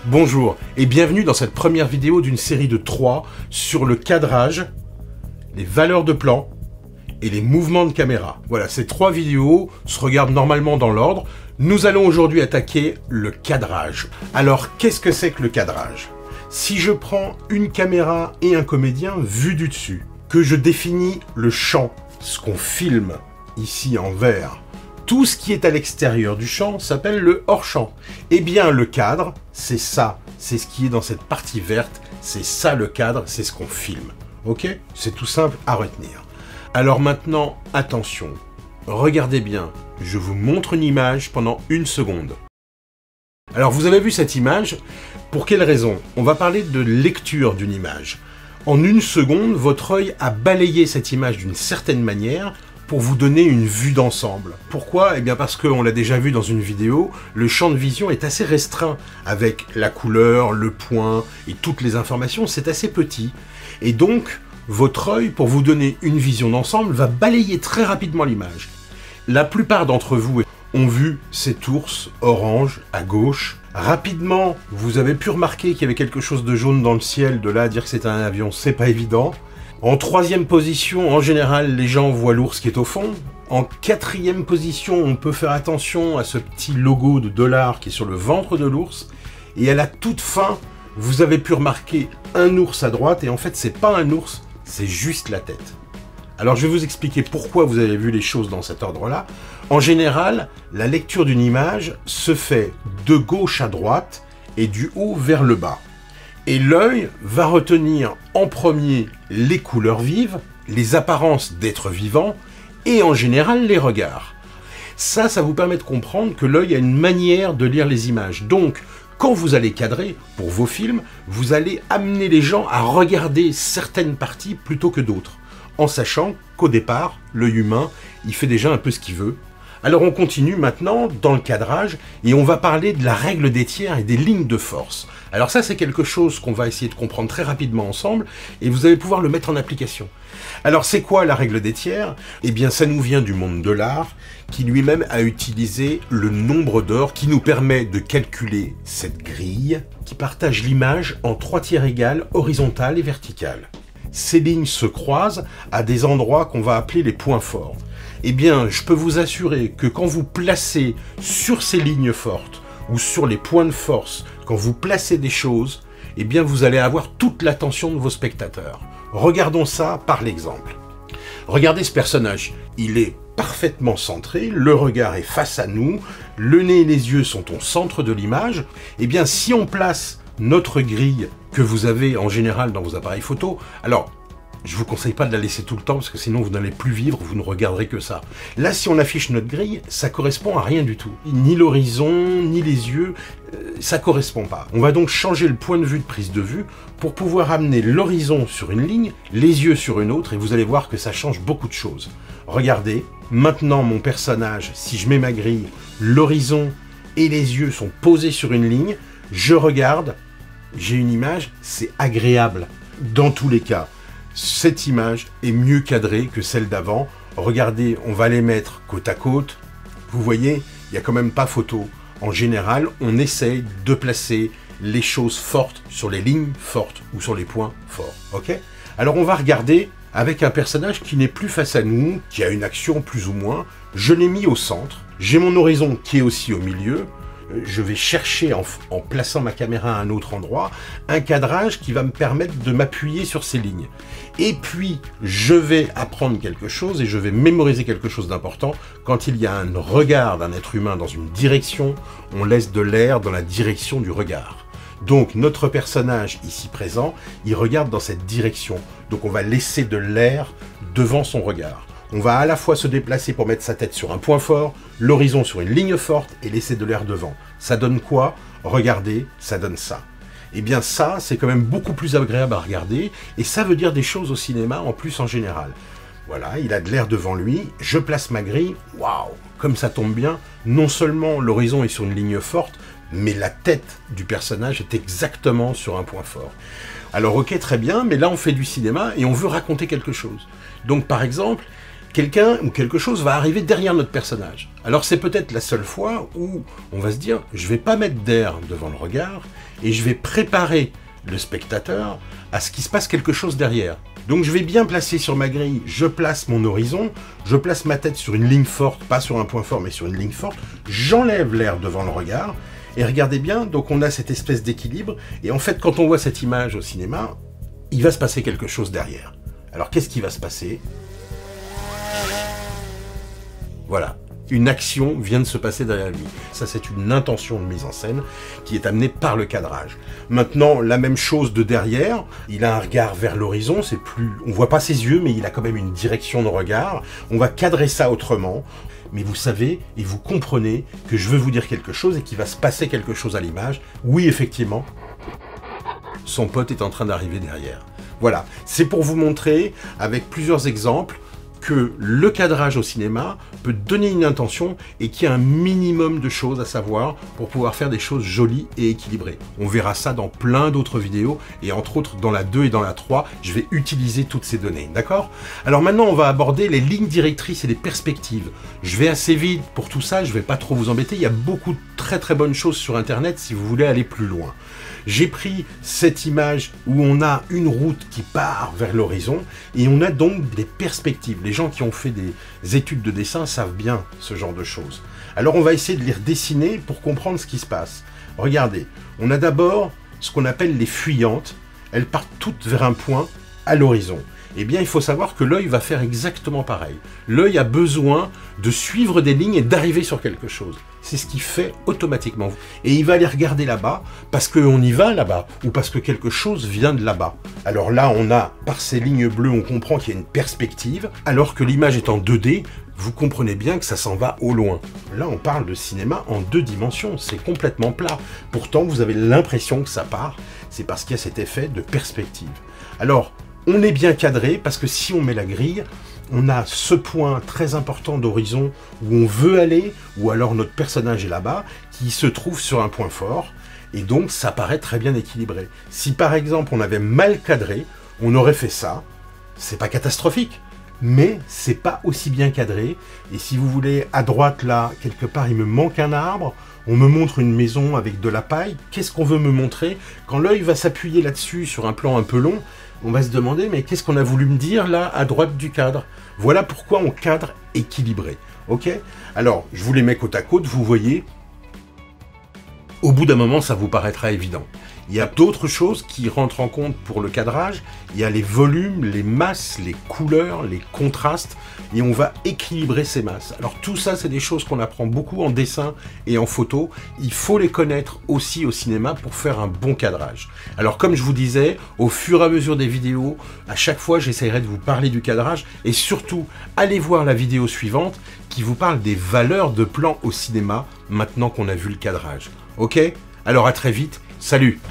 Bonjour et bienvenue dans cette première vidéo d'une série de 3 sur le cadrage, les valeurs de plan et les mouvements de caméra. Voilà, ces 3 vidéos se regardent normalement dans l'ordre. Nous allons aujourd'hui attaquer le cadrage. Alors, qu'est-ce que c'est que le cadrage? Si je prends une caméra et un comédien vu du dessus, que je définis le champ, ce qu'on filme ici en vert, tout ce qui est à l'extérieur du champ s'appelle le hors-champ. Eh bien, le cadre, c'est ça. C'est ce qui est dans cette partie verte. C'est ça le cadre, c'est ce qu'on filme. Ok? C'est tout simple à retenir. Alors maintenant, attention. Regardez bien. Je vous montre une image pendant 1 seconde. Alors, vous avez vu cette image. Pour quelle raison? On va parler de lecture d'une image. En 1 seconde, votre œil a balayé cette image d'une certaine manière pour vous donner une vue d'ensemble. Pourquoi? Eh bien parce qu'on l'a déjà vu dans une vidéo, le champ de vision est assez restreint, avec la couleur, le point et toutes les informations, c'est assez petit. Et donc, votre œil, pour vous donner une vision d'ensemble, va balayer très rapidement l'image. La plupart d'entre vous ont vu cet ours orange à gauche. Rapidement, vous avez pu remarquer qu'il y avait quelque chose de jaune dans le ciel, de là à dire que c'est un avion, c'est pas évident. En 3e position, en général, les gens voient l'ours qui est au fond. En 4e position, on peut faire attention à ce petit logo de $ qui est sur le ventre de l'ours. Et à la toute fin, vous avez pu remarquer un ours à droite, et en fait, c'est pas un ours, c'est juste la tête. Alors, je vais vous expliquer pourquoi vous avez vu les choses dans cet ordre-là. En général, la lecture d'une image se fait de gauche à droite et du haut vers le bas. Et l'œil va retenir en premier les couleurs vives, les apparences d'êtres vivants, et en général les regards. Ça vous permet de comprendre que l'œil a une manière de lire les images. Donc, quand vous allez cadrer pour vos films, vous allez amener les gens à regarder certaines parties plutôt que d'autres, en sachant qu'au départ, l'œil humain, il fait déjà un peu ce qu'il veut. Alors on continue maintenant dans le cadrage et on va parler de la règle des tiers et des lignes de force. Alors ça, c'est quelque chose qu'on va essayer de comprendre très rapidement ensemble et vous allez pouvoir le mettre en application. Alors c'est quoi la règle des tiers? Eh bien ça nous vient du monde de l'art qui lui-même a utilisé le nombre d'or qui nous permet de calculer cette grille qui partage l'image en 3 tiers égales, horizontales et verticales. Ces lignes se croisent à des endroits qu'on va appeler les points forts. Eh bien, je peux vous assurer que quand vous placez sur ces lignes fortes ou sur les points de force, quand vous placez des choses, eh bien, vous allez avoir toute l'attention de vos spectateurs. Regardons ça par l'exemple. Regardez ce personnage. Il est parfaitement centré, le regard est face à nous, le nez et les yeux sont au centre de l'image. Eh bien, si on place notre grille que vous avez en général dans vos appareils photo, alors, je vous conseille pas de la laisser tout le temps parce que sinon vous n'allez plus vivre, vous ne regarderez que ça. Là, si on affiche notre grille, ça correspond à rien du tout. Ni l'horizon, ni les yeux, ça correspond pas. On va donc changer le point de vue de prise de vue pour pouvoir amener l'horizon sur une ligne, les yeux sur une autre, et vous allez voir que ça change beaucoup de choses. Regardez, maintenant mon personnage, si je mets ma grille, l'horizon et les yeux sont posés sur une ligne, je regarde, j'ai une image, c'est agréable. Dans tous les cas, cette image est mieux cadrée que celle d'avant. Regardez, on va les mettre côte à côte. Vous voyez, il n'y a quand même pas photo. En général, on essaye de placer les choses fortes sur les lignes fortes ou sur les points forts. Ok? Alors on va regarder avec un personnage qui n'est plus face à nous, qui a une action plus ou moins. Je l'ai mis au centre. J'ai mon horizon qui est aussi au milieu. Je vais chercher, en plaçant ma caméra à un autre endroit, un cadrage qui va me permettre de m'appuyer sur ces lignes. Et puis, je vais apprendre quelque chose et je vais mémoriser quelque chose d'important. Quand il y a un regard d'un être humain dans une direction, on laisse de l'air dans la direction du regard. Donc, notre personnage ici présent, il regarde dans cette direction. Donc, on va laisser de l'air devant son regard. On va à la fois se déplacer pour mettre sa tête sur un point fort, l'horizon sur une ligne forte et laisser de l'air devant. Ça donne quoi? Regardez, ça donne ça. Eh bien ça, c'est quand même beaucoup plus agréable à regarder et ça veut dire des choses au cinéma en plus en général. Voilà, il a de l'air devant lui, je place ma grille, waouh, comme ça tombe bien, non seulement l'horizon est sur une ligne forte, mais la tête du personnage est exactement sur un point fort. Alors ok, très bien, mais là on fait du cinéma et on veut raconter quelque chose. Donc par exemple, quelqu'un ou quelque chose va arriver derrière notre personnage. Alors c'est peut-être la seule fois où on va se dire, je vais pas mettre d'air devant le regard, et je vais préparer le spectateur à ce qu'il se passe quelque chose derrière. Donc je vais bien placer sur ma grille, je place mon horizon, je place ma tête sur une ligne forte, pas sur un point fort, mais sur une ligne forte, j'enlève l'air devant le regard, et regardez bien, donc on a cette espèce d'équilibre, et en fait quand on voit cette image au cinéma, il va se passer quelque chose derrière. Alors qu'est-ce qui va se passer? Voilà. Une action vient de se passer derrière lui. Ça, c'est une intention de mise en scène qui est amenée par le cadrage. Maintenant, la même chose de derrière. Il a un regard vers l'horizon. C'est plus, on voit pas ses yeux, mais il a quand même une direction de regard. On va cadrer ça autrement. Mais vous savez et vous comprenez que je veux vous dire quelque chose et qu'il va se passer quelque chose à l'image. Oui, effectivement, son pote est en train d'arriver derrière. Voilà. C'est pour vous montrer, avec plusieurs exemples, que le cadrage au cinéma peut donner une intention et qu'il y a un minimum de choses à savoir pour pouvoir faire des choses jolies et équilibrées. On verra ça dans plein d'autres vidéos et entre autres dans la 2 et dans la 3, je vais utiliser toutes ces données, d'accord? Alors maintenant on va aborder les lignes directrices et les perspectives. Je vais assez vite pour tout ça, je vais pas trop vous embêter, il y a beaucoup de très bonnes choses sur internet si vous voulez aller plus loin. J'ai pris cette image où on a une route qui part vers l'horizon et on a donc des perspectives. Les gens qui ont fait des études de dessin savent bien ce genre de choses. Alors on va essayer de les redessiner pour comprendre ce qui se passe. Regardez, on a d'abord ce qu'on appelle les fuyantes. Elles partent toutes vers un point à l'horizon. Eh bien, il faut savoir que l'œil va faire exactement pareil. L'œil a besoin de suivre des lignes et d'arriver sur quelque chose. C'est ce qu'il fait automatiquement. Et il va aller regarder là-bas parce qu'on y va là-bas ou parce que quelque chose vient de là-bas. Alors là, on a, par ces lignes bleues, on comprend qu'il y a une perspective, alors que l'image est en 2D, vous comprenez bien que ça s'en va au loin. Là, on parle de cinéma en 2 dimensions, c'est complètement plat. Pourtant, vous avez l'impression que ça part, c'est parce qu'il y a cet effet de perspective. Alors, on est bien cadré parce que si on met la grille, on a ce point très important d'horizon où on veut aller, ou alors notre personnage est là-bas, qui se trouve sur un point fort, et donc ça paraît très bien équilibré. Si par exemple on avait mal cadré, on aurait fait ça, c'est pas catastrophique, mais c'est pas aussi bien cadré, et si vous voulez, à droite là, quelque part il me manque un arbre, on me montre une maison avec de la paille, qu'est-ce qu'on veut me montrer? Quand l'œil va s'appuyer là-dessus sur un plan un peu long, on va se demander, mais qu'est-ce qu'on a voulu me dire là, à droite du cadre? Voilà pourquoi on cadre équilibré, ok? Alors, je vous les mets côte à côte, vous voyez, au bout d'un moment, ça vous paraîtra évident. Il y a d'autres choses qui rentrent en compte pour le cadrage, il y a les volumes, les masses, les couleurs, les contrastes, et on va équilibrer ces masses. Alors tout ça, c'est des choses qu'on apprend beaucoup en dessin et en photo, il faut les connaître aussi au cinéma pour faire un bon cadrage. Alors comme je vous disais, au fur et à mesure des vidéos, à chaque fois j'essaierai de vous parler du cadrage, et surtout, allez voir la vidéo suivante qui vous parle des valeurs de plan au cinéma, maintenant qu'on a vu le cadrage. Ok? Alors à très vite, salut!